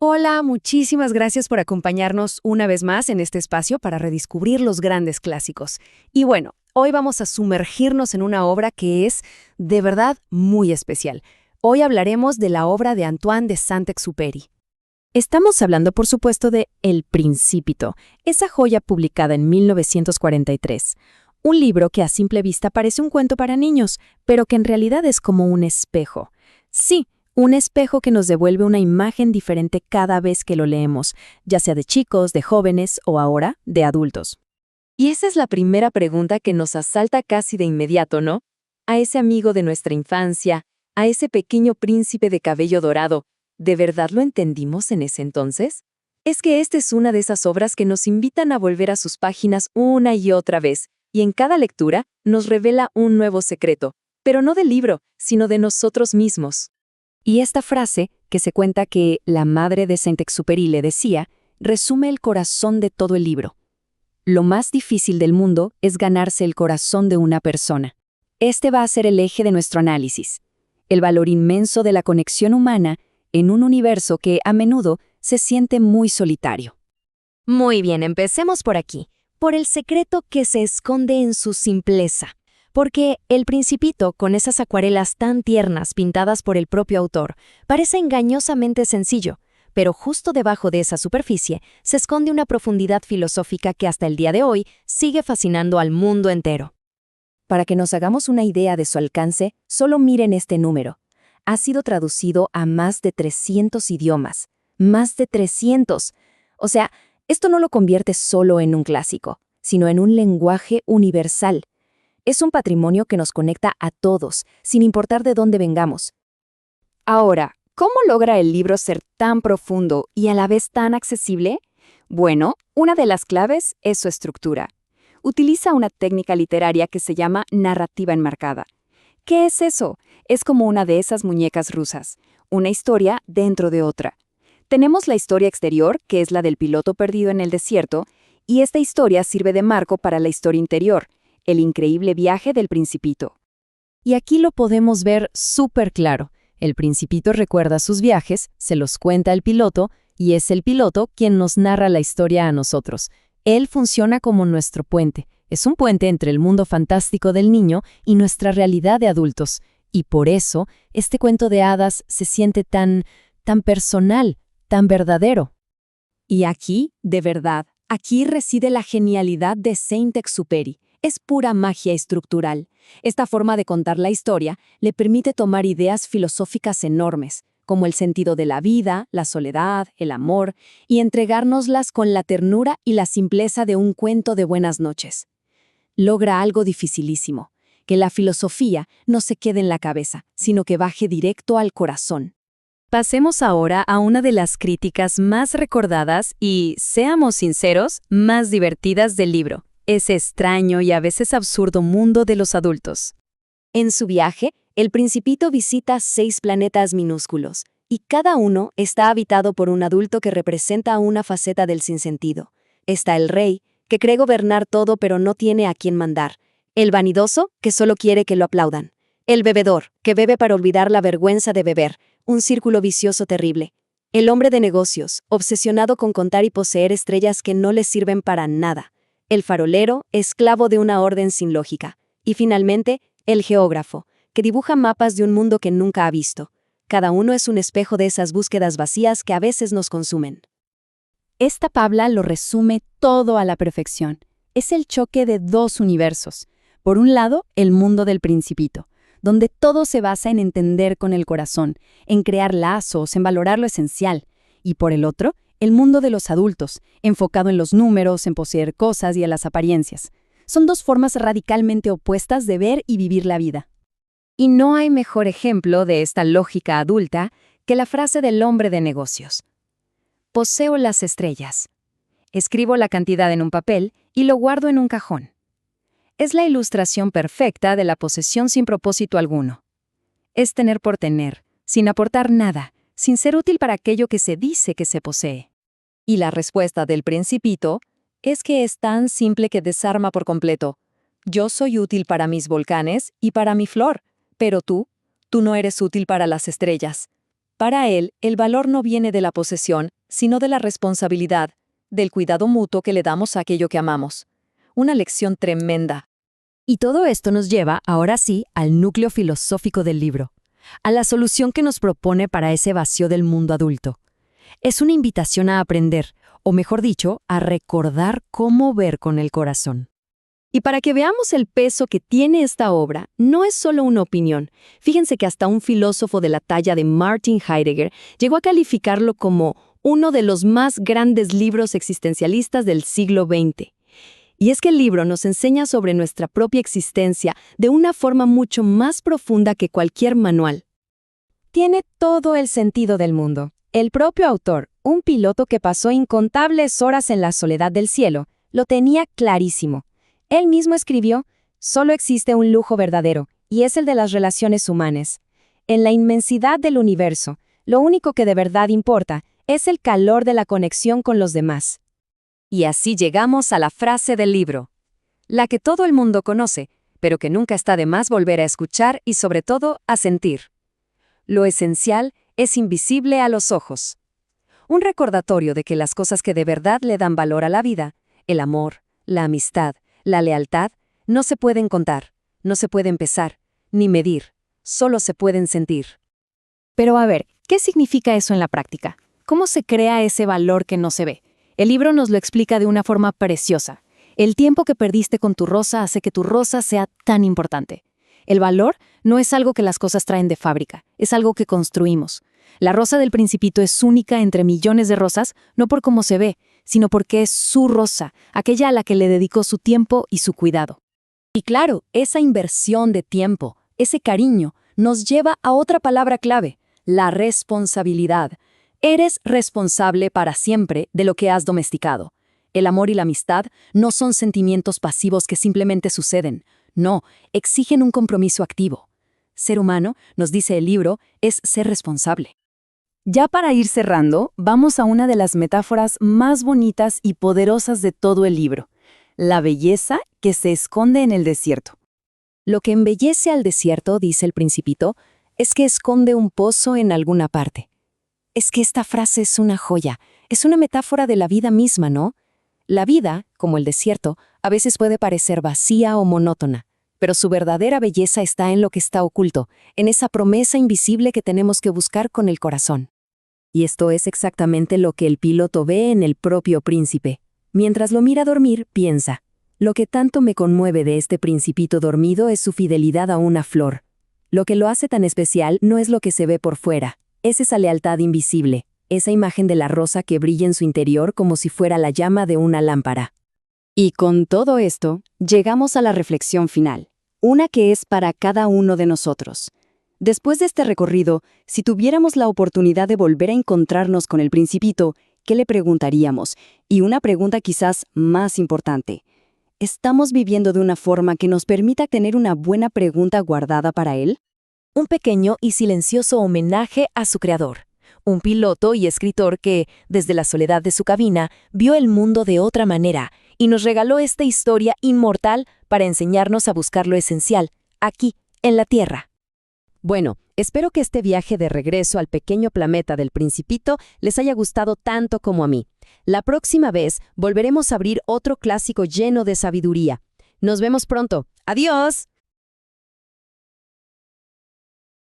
Hola, muchísimas gracias por acompañarnos una vez más en este espacio para redescubrir los grandes clásicos. Y bueno, hoy vamos a sumergirnos en una obra que es de verdad muy especial. Hoy hablaremos de la obra de Antoine de Saint-Exupéry. Estamos hablando, por supuesto, de El Principito, esa joya publicada en 1943. Un libro que a simple vista parece un cuento para niños, pero que en realidad es como un espejo. Sí, un espejo que nos devuelve una imagen diferente cada vez que lo leemos, ya sea de chicos, de jóvenes o ahora de adultos. Y esa es la primera pregunta que nos asalta casi de inmediato, ¿no? A ese amigo de nuestra infancia, a ese pequeño príncipe de cabello dorado, ¿de verdad lo entendimos en ese entonces? Es que esta es una de esas obras que nos invitan a volver a sus páginas una y otra vez, y en cada lectura nos revela un nuevo secreto, pero no del libro, sino de nosotros mismos. Y esta frase, que se cuenta que la madre de Saint-Exupéry le decía, resume el corazón de todo el libro. Lo más difícil del mundo es ganarse el corazón de una persona. Este va a ser el eje de nuestro análisis. El valor inmenso de la conexión humana en un universo que, a menudo, se siente muy solitario. Muy bien, empecemos por aquí, por el secreto que se esconde en su simpleza. Porque El Principito, con esas acuarelas tan tiernas pintadas por el propio autor, parece engañosamente sencillo, pero justo debajo de esa superficie se esconde una profundidad filosófica que hasta el día de hoy sigue fascinando al mundo entero. Para que nos hagamos una idea de su alcance, solo miren este número. Ha sido traducido a más de 300 idiomas. ¡Más de 300! O sea, esto no lo convierte solo en un clásico, sino en un lenguaje universal. Es un patrimonio que nos conecta a todos, sin importar de dónde vengamos. Ahora, ¿cómo logra el libro ser tan profundo y a la vez tan accesible? Bueno, una de las claves es su estructura. Utiliza una técnica literaria que se llama narrativa enmarcada. ¿Qué es eso? Es como una de esas muñecas rusas, una historia dentro de otra. Tenemos la historia exterior, que es la del piloto perdido en el desierto, y esta historia sirve de marco para la historia interior, el increíble viaje del Principito. Y aquí lo podemos ver súper claro. El Principito recuerda sus viajes, se los cuenta el piloto, y es el piloto quien nos narra la historia a nosotros. Él funciona como nuestro puente. Es un puente entre el mundo fantástico del niño y nuestra realidad de adultos. Y por eso, este cuento de hadas se siente tan personal, tan verdadero. Y aquí, de verdad, aquí reside la genialidad de Saint-Exupéry. Es pura magia estructural. Esta forma de contar la historia le permite tomar ideas filosóficas enormes, como el sentido de la vida, la soledad, el amor, y entregárnoslas con la ternura y la simpleza de un cuento de buenas noches. Logra algo dificilísimo, que la filosofía no se quede en la cabeza, sino que baje directo al corazón. Pasemos ahora a una de las críticas más recordadas y, seamos sinceros, más divertidas del libro. Ese extraño y a veces absurdo mundo de los adultos. En su viaje, el Principito visita 6 planetas minúsculos, y cada uno está habitado por un adulto que representa una faceta del sinsentido. Está el rey, que cree gobernar todo pero no tiene a quién mandar. El vanidoso, que solo quiere que lo aplaudan. El bebedor, que bebe para olvidar la vergüenza de beber, un círculo vicioso terrible. El hombre de negocios, obsesionado con contar y poseer estrellas que no le sirven para nada. El farolero, esclavo de una orden sin lógica. Y finalmente, el geógrafo, que dibuja mapas de un mundo que nunca ha visto. Cada uno es un espejo de esas búsquedas vacías que a veces nos consumen. Esta Pabla lo resume todo a la perfección. Es el choque de 2 universos. Por un lado, el mundo del Principito, donde todo se basa en entender con el corazón, en crear lazos, en valorar lo esencial. Y por el otro, el mundo de los adultos, enfocado en los números, en poseer cosas y en las apariencias. Son 2 formas radicalmente opuestas de ver y vivir la vida. Y no hay mejor ejemplo de esta lógica adulta que la frase del hombre de negocios. Poseo las estrellas. Escribo la cantidad en un papel y lo guardo en un cajón. Es la ilustración perfecta de la posesión sin propósito alguno. Es tener por tener, sin aportar nada, sin ser útil para aquello que se dice que se posee. Y la respuesta del Principito es que es tan simple que desarma por completo. Yo soy útil para mis volcanes y para mi flor, pero tú no eres útil para las estrellas. Para él, el valor no viene de la posesión, sino de la responsabilidad, del cuidado mutuo que le damos a aquello que amamos. Una lección tremenda. Y todo esto nos lleva, ahora sí, al núcleo filosófico del libro, a la solución que nos propone para ese vacío del mundo adulto. Es una invitación a aprender, o mejor dicho, a recordar cómo ver con el corazón. Y para que veamos el peso que tiene esta obra, no es solo una opinión. Fíjense que hasta un filósofo de la talla de Martin Heidegger llegó a calificarlo como uno de los más grandes libros existencialistas del siglo XX. Y es que el libro nos enseña sobre nuestra propia existencia de una forma mucho más profunda que cualquier manual. Tiene todo el sentido del mundo. El propio autor, un piloto que pasó incontables horas en la soledad del cielo, lo tenía clarísimo. Él mismo escribió, solo existe un lujo verdadero, y es el de las relaciones humanas. En la inmensidad del universo, lo único que de verdad importa es el calor de la conexión con los demás. Y así llegamos a la frase del libro, la que todo el mundo conoce, pero que nunca está de más volver a escuchar y sobre todo a sentir. Lo esencial es invisible a los ojos. Un recordatorio de que las cosas que de verdad le dan valor a la vida, el amor, la amistad, la lealtad, no se pueden contar, no se pueden pesar, ni medir, solo se pueden sentir. Pero a ver, ¿qué significa eso en la práctica? ¿Cómo se crea ese valor que no se ve? El libro nos lo explica de una forma preciosa. El tiempo que perdiste con tu rosa hace que tu rosa sea tan importante. El valor no es algo que las cosas traen de fábrica, es algo que construimos. La rosa del Principito es única entre millones de rosas, no por cómo se ve, sino porque es su rosa, aquella a la que le dedicó su tiempo y su cuidado. Y claro, esa inversión de tiempo, ese cariño, nos lleva a otra palabra clave, la responsabilidad. Eres responsable para siempre de lo que has domesticado. El amor y la amistad no son sentimientos pasivos que simplemente suceden. No, exigen un compromiso activo. Ser humano, nos dice el libro, es ser responsable. Ya para ir cerrando, vamos a una de las metáforas más bonitas y poderosas de todo el libro, la belleza que se esconde en el desierto. Lo que embellece al desierto, dice el Principito, es que esconde un pozo en alguna parte. Es que esta frase es una joya, es una metáfora de la vida misma, ¿no? La vida, como el desierto, a veces puede parecer vacía o monótona, pero su verdadera belleza está en lo que está oculto, en esa promesa invisible que tenemos que buscar con el corazón. Y esto es exactamente lo que el piloto ve en el propio príncipe. Mientras lo mira dormir, piensa, lo que tanto me conmueve de este principito dormido es su fidelidad a una flor. Lo que lo hace tan especial no es lo que se ve por fuera, es esa lealtad invisible, esa imagen de la rosa que brilla en su interior como si fuera la llama de una lámpara. Y con todo esto, llegamos a la reflexión final, una que es para cada uno de nosotros. Después de este recorrido, si tuviéramos la oportunidad de volver a encontrarnos con el Principito, ¿qué le preguntaríamos? Y una pregunta quizás más importante. ¿Estamos viviendo de una forma que nos permita tener una buena pregunta guardada para él? Un pequeño y silencioso homenaje a su creador. Un piloto y escritor que, desde la soledad de su cabina, vio el mundo de otra manera y nos regaló esta historia inmortal para enseñarnos a buscar lo esencial, aquí, en la Tierra. Bueno, espero que este viaje de regreso al pequeño planeta del Principito les haya gustado tanto como a mí. La próxima vez volveremos a abrir otro clásico lleno de sabiduría. Nos vemos pronto. ¡Adiós!